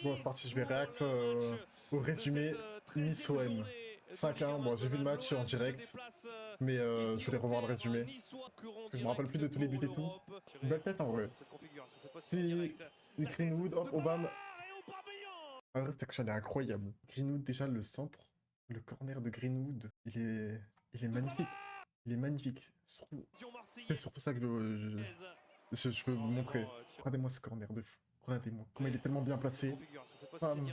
Bon, c'est parti, je vais react au résumé Nice OM. 5-1, bon, j'ai vu le match en direct, mais je voulais revoir le résumé. Parce que je me rappelle plus de tous les buts et tout. Une belle tête en vrai. Si Greenwood, hop, Obama. En vrai, cette action elle est incroyable. Greenwood, déjà, le centre, le corner de Greenwood, il est magnifique. Il est magnifique. C'est surtout ça que je veux vous montrer. Regardez-moi ce corner de fou. Regardez-moi comment il est tellement bien placé. Bam,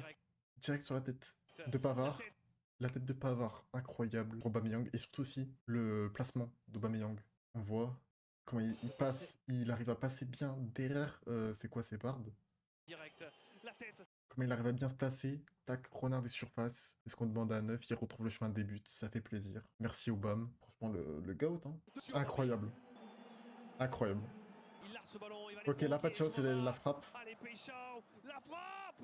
direct sur la tête de Pavard. La tête de Pavard, incroyable. Aubameyang. Et surtout aussi, le placement d'Aubameyang. On voit comment il passe, il arrive à passer bien derrière, c'est quoi, c'est Bard. Comment il arrive à bien se placer. Tac, renard des surfaces. C'est ce qu'on demande à un neuf, il retrouve le chemin de début, ça fait plaisir. Merci Aubame, franchement le GOAT, hein. Incroyable. Incroyable. Ok, là, pas de chance, c'est la frappe.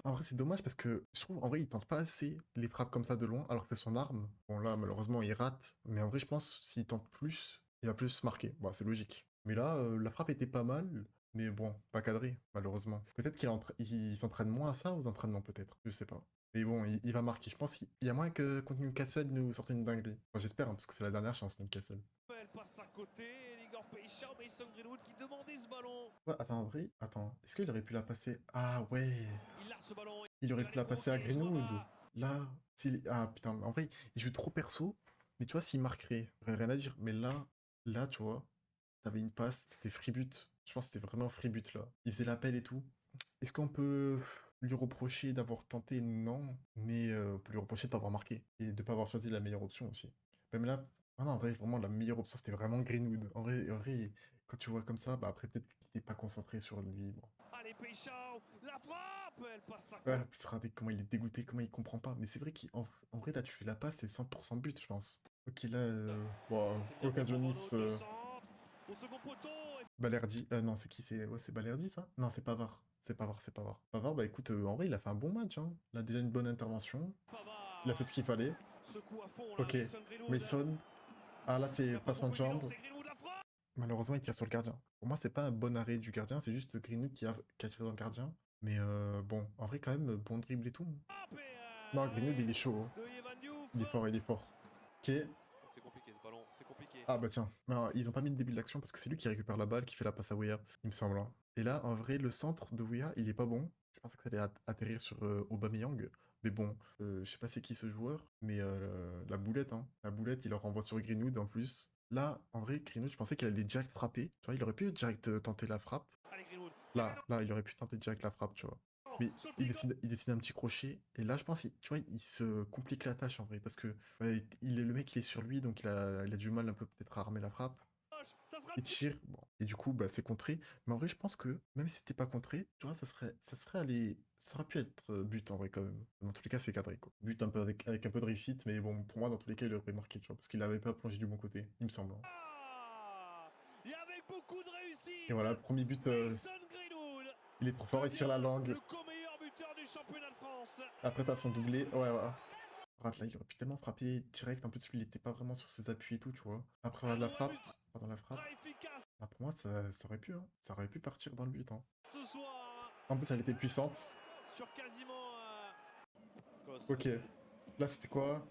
En vrai, c'est dommage parce que je trouve, en vrai, il tente pas assez les frappes comme ça de loin, alors que c'est son arme. Bon, là, malheureusement, il rate. Mais en vrai, je pense, s'il tente plus, il va plus marquer. Bon, c'est logique. Mais là, la frappe était pas mal, mais bon, pas cadré, malheureusement. Peut-être il s'entraîne moins à ça aux entraînements, peut-être. Je sais pas. Mais bon, il va marquer. Je pense qu'il y a moins que contre Newcastle, il nous sorte une dinguerie. Enfin, j'espère, hein, parce que c'est la dernière chance, Newcastle. Elle passe à côté, Igor Peichao, Mason Greenwood qui demandait ce ballon. Ouais, attends, en vrai, attends. Est-ce qu'il aurait pu la passer? Ah ouais. Il lâche ce ballon. Il aurait Il va pu aller la passer à provoquer Greenwood. Chouamara. Là, ah putain, en vrai, il joue trop perso. Mais tu vois, s'il marquerait, j'aurais rien à dire. Mais là, tu vois, t'avais une passe, c'était free but. Je pense que c'était vraiment free but là. Il faisait l'appel et tout. Est-ce qu'on peut lui reprocher d'avoir tenté? Non. Mais on peut lui reprocher de pas avoir marqué. Et de pas avoir choisi la meilleure option aussi. Même là, ah non, en vrai, vraiment, la meilleure option, c'était vraiment Greenwood. En vrai, quand tu vois comme ça, bah après, peut-être qu'il était pas concentré sur lui. Bon. Allez, Peichao, la frappe. Elle passe à Ouais, côté. puis regardez comment il est dégoûté, comment il comprend pas. Mais c'est vrai qu'en vrai, là, tu fais la passe, c'est 100% but, je pense. Ok, là, Ça bon, c'est bien fait occasion pour de Bruno, Nice, de centre. Au second poteau. Balerdi. Non, c'est qui? Ouais, c'est Balerdi, ça? Non, c'est Pavard. C'est Pavard, c'est Pavard. Pavard, bah écoute, en vrai, il a fait un bon match, hein. Il a déjà une bonne intervention. Il a fait ce qu'il fallait. Secoue à fond là, Ok, Mason Greenwood. Mason. Ah, là, Il c'est n'a pas passement de compris le jambes. lancer. Greenwood la frappe. Malheureusement, il tire sur le gardien. Pour moi, c'est pas un bon arrêt du gardien, c'est juste Greenwood qui a tiré dans le gardien. Mais bon, en vrai, quand même, bon dribble et tout. Et Non, Greenwood, il est l'arrêt chaud, hein. de Evan Diouf. Il est fort, il est fort. Ok. C'est compliqué ce ballon, c'est compliqué. Ah bah tiens, non, ils ont pas mis le début de l'action parce que c'est lui qui récupère la balle, qui fait la passe à Weah, il me semble, hein. Et là, en vrai, le centre de Weah, il est pas bon. Je pensais que ça allait atterrir sur Aubameyang. Mais bon, je sais pas c'est qui ce joueur, mais la boulette, hein. La boulette, il leur renvoie sur Greenwood en plus. Là, en vrai, Greenwood, je pensais qu'il allait direct frapper. Tu vois, il aurait pu direct tenter la frappe. Allez, Greenwood, c'est Là, il aurait pu tenter direct la frappe, tu vois. Mais sur le pied gauche. il décide un petit crochet. Et là, je pense, tu vois, il se complique la tâche en vrai. Parce que ouais, le mec, il est sur lui, donc il a du mal un peu peut-être à armer la frappe. Ça sera Il tire, bon. Et du coup, bah, c'est contré. Mais en vrai, je pense que même si c'était pas contré, tu vois, ça serait allé. Ça aurait pu être but en vrai quand même. Dans tous les cas, c'est cadré quoi. But un peu avec un peu de refit, mais bon, pour moi, dans tous les cas, il aurait marqué, tu vois, parce qu'il avait pas plongé du bon côté, il me semble, hein. et avec beaucoup de Et réussite, voilà, le premier but, Mason Greenwood il est trop fort, il tire la devient langue. le co-meilleur buteur du championnat de France. Après, t'as son doublé. Ouais, ouais. Rate là, il aurait pu tellement frapper direct. En plus, lui, il était pas vraiment sur ses appuis et tout, tu vois. Après, Un la droit de frappe. but Pendant la frappe. très efficace Bah, pour moi, ça aurait pu, hein. Ça aurait pu partir dans le but, hein. ce soir En plus, elle était puissante. sur quasiment Kos. Ok. Là, c'était quoi?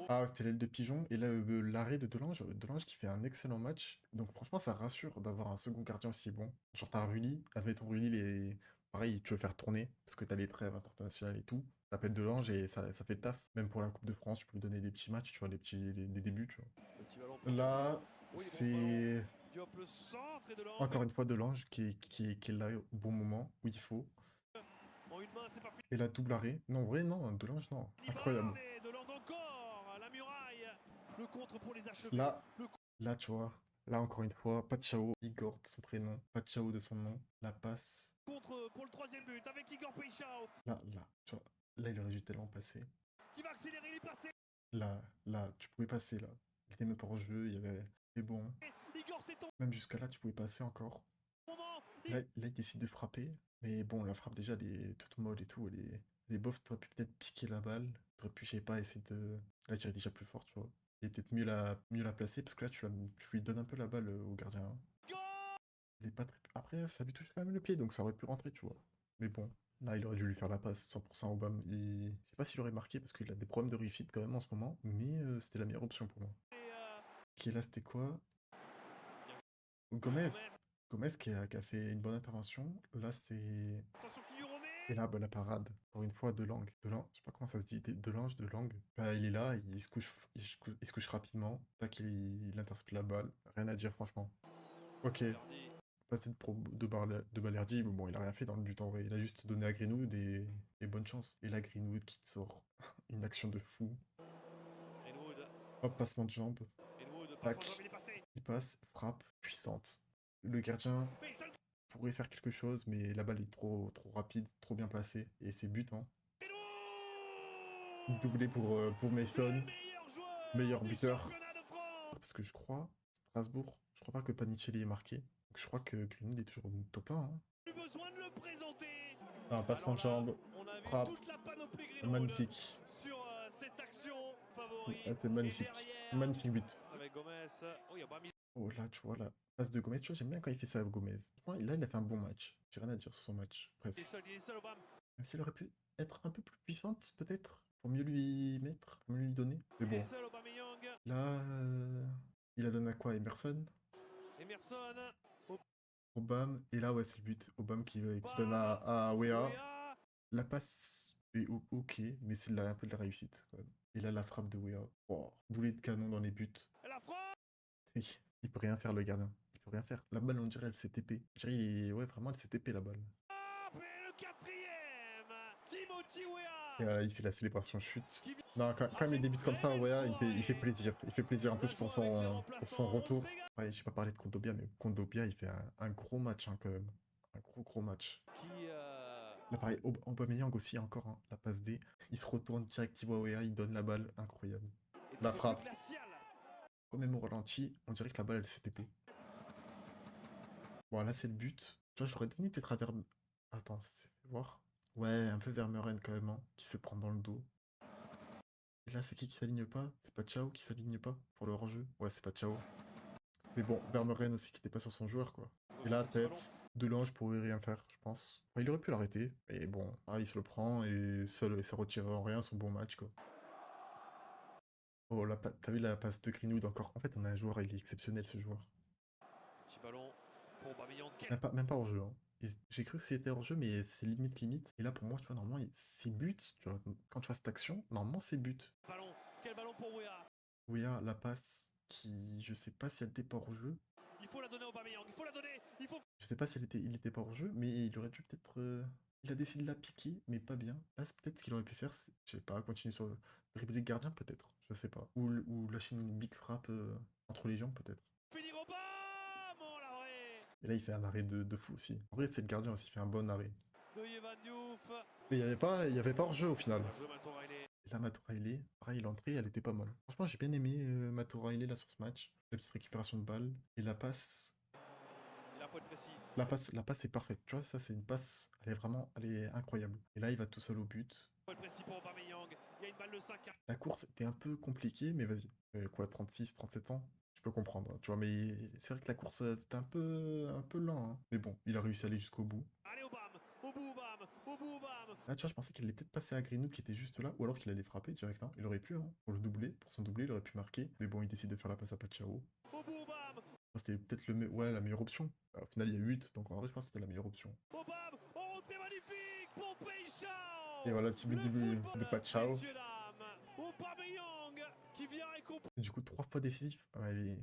Ah, c'était l'aile de pigeon. Et là, l'arrêt de Delange. Delange qui fait un excellent match. Donc, franchement, ça rassure d'avoir un second gardien aussi bon. Genre, t'as Rulli. Avec ton Rulli, pareil, tu veux faire tourner. Parce que t'as les trêves internationales et tout. T'appelles Delange et ça fait le taf. Même pour la Coupe de France, tu peux lui donner des petits matchs, tu vois, des débuts, tu vois. Le petit ballon pour Diop. Là, Oh, il est bon ce ballon. c'est Diop le centre et de l'angle. encore une fois Delange qui est là au bon moment, où il faut. En une main, c'est pas fini. Et la double arrêt. Non, en vrai, non, Delange, non. Bard Incroyable. et de l'angle encore. La muraille. Le contre pour les achever. Là, là, tu vois. Là, encore une fois, pas de Chao. Igor de son prénom. Pas de Chao de son nom. La passe. contre pour le troisième but avec Igor Peichao Là, tu vois. Là, il aurait dû tellement passer. qui va accélérer, il est passé. Là, tu pouvais passer, là. Il était même pas en jeu, il y avait... C'est bon. Igor, c'est ton Même jusqu'à là, tu pouvais passer encore. moment. Là, il décide de frapper. Mais bon, la frappe, déjà, elle est toute molle et tout. Elle est bof. T'aurais pu peut-être piquer la balle. T'aurais pu, je sais pas, essayer de la tirer déjà plus fort, tu vois. Et peut-être mieux la placer. Parce que là, tu lui donnes un peu la balle au gardien, hein. Goal. Il est pas très... Après, ça lui touche quand même le pied. Donc ça aurait pu rentrer, tu vois. Mais bon. Là, il aurait dû lui faire la passe, 100% Aubame. Je sais pas s'il aurait marqué parce qu'il a des problèmes de réussite quand même en ce moment, mais c'était la meilleure option pour moi. Ok, là, c'était quoi? Gomez. Gomez qui a fait une bonne intervention. Là, c'est... Attention qui lui remet. Et là, bah, la parade. Encore une fois, De Langue. Je sais pas comment ça se dit. De Lange, De Langue. Bah, il est là, il se couche, il se couche rapidement. Tac, il intercepte la balle. Rien à dire, franchement. Ok. Verdi. Passer de Balerdi, mais bon, il a rien fait dans le but en vrai. Il a juste donné à Greenwood et bonne chance. Et là, Greenwood qui te sort une action de fou. Greenwood. Hop, passement de jambe. Greenwood. Passe en jambe, Tac. il est passé. Il passe, frappe, puissante. Le gardien Mason. pourrait faire quelque chose, mais la balle est trop rapide, trop bien placée. Et c'est but, hein. Doublé pour Le Mason, meilleur joueur meilleur du buteur. championnat de France. Parce que je crois, Strasbourg, je crois pas que Panicelli est marqué. Donc je crois que Greenwood est toujours au top 1. Hein. Plus besoin de le présenter. Un passement de Alors là, jambe, on a vu frappe, toute la panoplie Greenwood magnifique. sur cette action favori. C'était Et magnifique. derrière, Magnifique but. avec Gomez. Oh, il a pas mis. Oh là, tu vois, la passe de Gomez, tu vois, j'aime bien quand il fait ça, Gomez. Franchement, là, il a fait un bon match. J'ai rien à dire sur son match, presque. Il est seul au BAM. Même si elle aurait pu être un peu plus puissante, peut-être, pour mieux lui mettre, pour mieux lui donner. Mais Il est bon, seul au Aubameyang. là, il a donné à quoi? Emerson? Emerson. Obama, et là, ouais, c'est le but. Obama qui donne Bam. à Wea. Wea. La passe est ok, mais c'est un peu de la réussite, quand même. Et là, la frappe de Wea. Oh, boulet de canon dans les buts. La frappe. Il peut rien faire, le gardien. Il peut rien faire. La balle, on dirait, elle s'est TP. Je dirais, ouais, vraiment, elle s'est TP, la balle. Et le quatrième. Timothy Wea. Et là, il fait la célébration chute. Qui vient- Non, quand c'est il débute comme ça, très Wea, belle il fait soirée. plaisir. Il fait plaisir, en Le plus, pour joueur avec les son remplaçants, on retour. se régale. Ouais, j'ai pas parlé de Kondobia, mais Kondobia, il fait un gros match, hein, quand même. Un gros match. Qui Là, pareil, Aubameyang aussi, encore, hein, la passe D. Il se retourne direct, il voit Wea, il donne la balle. Incroyable. est La un peu plus frappe. glacial. Quand même au ralenti, on dirait que la balle, elle s'est TP. Bon, là, c'est le but. Tu vois, j'aurais donné peut-être à Attends, fais voir. Ouais, un peu Vermeuren, quand même, hein, qui se fait prendre dans le dos. Et là, c'est qui s'aligne pas? C'est pas Chao qui s'aligne pas pour le hors-jeu? Ouais, c'est pas Chao. Mais bon, Vermeuren aussi qui était pas sur son joueur, quoi. Et là, tête, Delange pourrait rien faire, je pense. Enfin, il aurait pu l'arrêter. Mais bon, là, il se le prend et seul, et ça retire en rien son bon match, quoi. Oh, t'as vu la passe de Greenwood encore? En fait, on a un joueur, il est exceptionnel, ce joueur. Petit ballon pour Aubameyang. Même pas hors-jeu, hein. J'ai cru que c'était hors-jeu, mais c'est limite. Et là, pour moi, tu vois, normalement, c'est but. Tu vois, quand tu vois cette action, normalement, c'est but. Ballon. Quel ballon pour Wea. Wea, la passe qui... Je sais pas si elle était pas hors-jeu. Il faut la donner à Aubameyang. Il faut la donner. Il faut. Je sais pas si il était pas hors-jeu, mais il aurait dû peut-être... Il a décidé de la piquer, mais pas bien. Là, c'est peut-être ce qu'il aurait pu faire. Je sais pas, continuer sur le dribbler le gardien, peut-être. Je sais pas. Ou lâcher une big frappe entre les jambes, peut-être. Finir au BAM. Oh l'arrêt. Et là, il fait un arrêt de fou aussi. En vrai, c'est le gardien aussi, il fait un bon arrêt. De Yevan Diouf. Et il y avait pas hors-jeu au final. Bien joué Maton-Riley. Et là, Matou-Riley, pareil, l'entrée, elle était pas mal. Franchement, j'ai bien aimé Matou-Riley là sur ce match. La petite récupération de balle. Et la passe. Il a faut être précis. La passe est parfaite. Tu vois, ça, c'est une passe. Elle est incroyable. Et là, il va tout seul au but. Il faut être précis pour Aubameyang. Il y a une balle de 5. La course était un peu compliquée, mais vas-y. Quoi, 36, 37 ans? Je peux comprendre, hein, tu vois, mais c'est vrai que la course, c'était un peu lent. Hein. Mais bon, il a réussi à aller jusqu'au bout. Allez au BAM. Au bout au BAM. Au bout au BAM. Là, tu vois, je pensais qu'il allait peut-être passer à Greenwood qui était juste là, ou alors qu'il allait frapper direct. Hein. Il aurait pu, hein, pour le doubler, pour son doublé, il aurait pu marquer. Mais bon, il décide de faire la passe à Pachao. Au bout au BAM. C'était peut-être la meilleure option. Au final, il y a 8, donc en vrai, je pense que c'était la meilleure option. Au BAM. En rentrée magnifique pour Peichao. Et voilà, le petit but de Pachao. Messieurs, dames. Aubameyang qui vient récompenser. Du coup, 3 fois décisif. Ouais,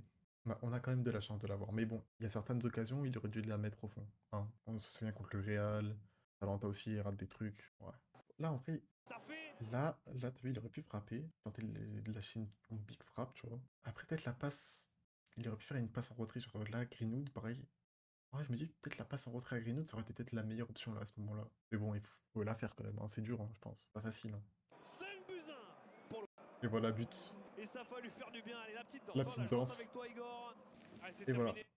on a quand même de la chance de l'avoir. Mais bon, il y a certaines occasions où il aurait dû la mettre au fond. Hein. On se souvient contre le Real. Atalanta aussi, il rate des trucs. Ouais. Là, en vrai, Ça fait. là, t'as vu, il aurait pu frapper. Tenter de lâcher une big frappe, tu vois. Après, peut-être la passe. Il aurait pu faire une passe en retrait, genre là, Greenwood, pareil. Ouais, je me dis, peut-être la passe en retrait à Greenwood, ça aurait été peut-être la meilleure option là, à ce moment-là. Mais bon, il faut la faire quand même. Hein. C'est dur, hein, je pense. Pas facile. Hein. 5 buts 1 pour le. Et voilà, but. Et ça va lui faire du bien. Allez, la petite danse. La On petite la danse. danse avec toi, Igor. Allez, c'est Et voilà, terminé.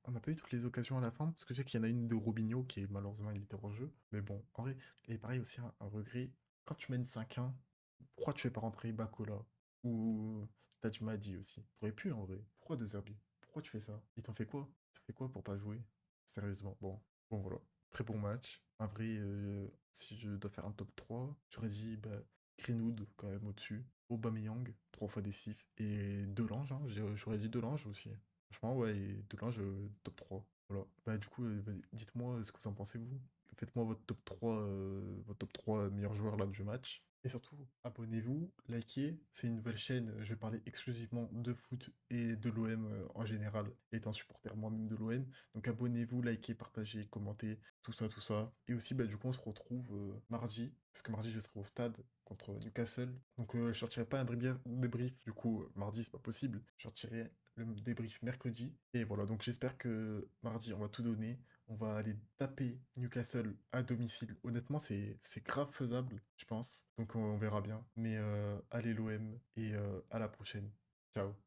on n'a pas eu toutes les occasions à la fin, parce que je sais qu'il y en a une de Robinho qui est malheureusement il était hors jeu. Mais bon, en vrai, et pareil aussi, un regret, quand tu mènes 5-1, pourquoi tu fais pas rentrer Bakola? Ou Tadjuma dit aussi. T'aurais pu en vrai. Pourquoi De Zerbi? Pourquoi tu fais ça? Il t'en fait quoi? Il t'en fait quoi pour pas jouer? Sérieusement. Bon, voilà. Très bon match. En vrai, si je dois faire un top 3, j'aurais dit bah, Greenwood quand même au-dessus, Aubameyang, 3 fois décisif, et Delange, hein, j'aurais dit Delange aussi. Franchement, ouais, et Delange, top 3. Voilà. Bah, du coup, dites-moi ce que vous en pensez, vous. Faites-moi votre top 3 meilleurs joueurs là du match. Et surtout, abonnez-vous, likez. C'est une nouvelle chaîne. Je vais parler exclusivement de foot et de l'OM en général, étant supporter moi-même de l'OM. Donc abonnez-vous, likez, partagez, commentez, tout ça, tout ça. Et aussi, bah, du coup, on se retrouve mardi, parce que mardi, je serai au stade contre Newcastle. Donc je sortirai pas un débrief, du coup, mardi, c'est pas possible. Je sortirai le débrief mercredi. Et voilà, donc j'espère que mardi, on va tout donner. On va aller taper Newcastle à domicile. Honnêtement, c'est grave faisable, je pense. Donc on verra bien. Mais allez l'OM et à la prochaine. Ciao.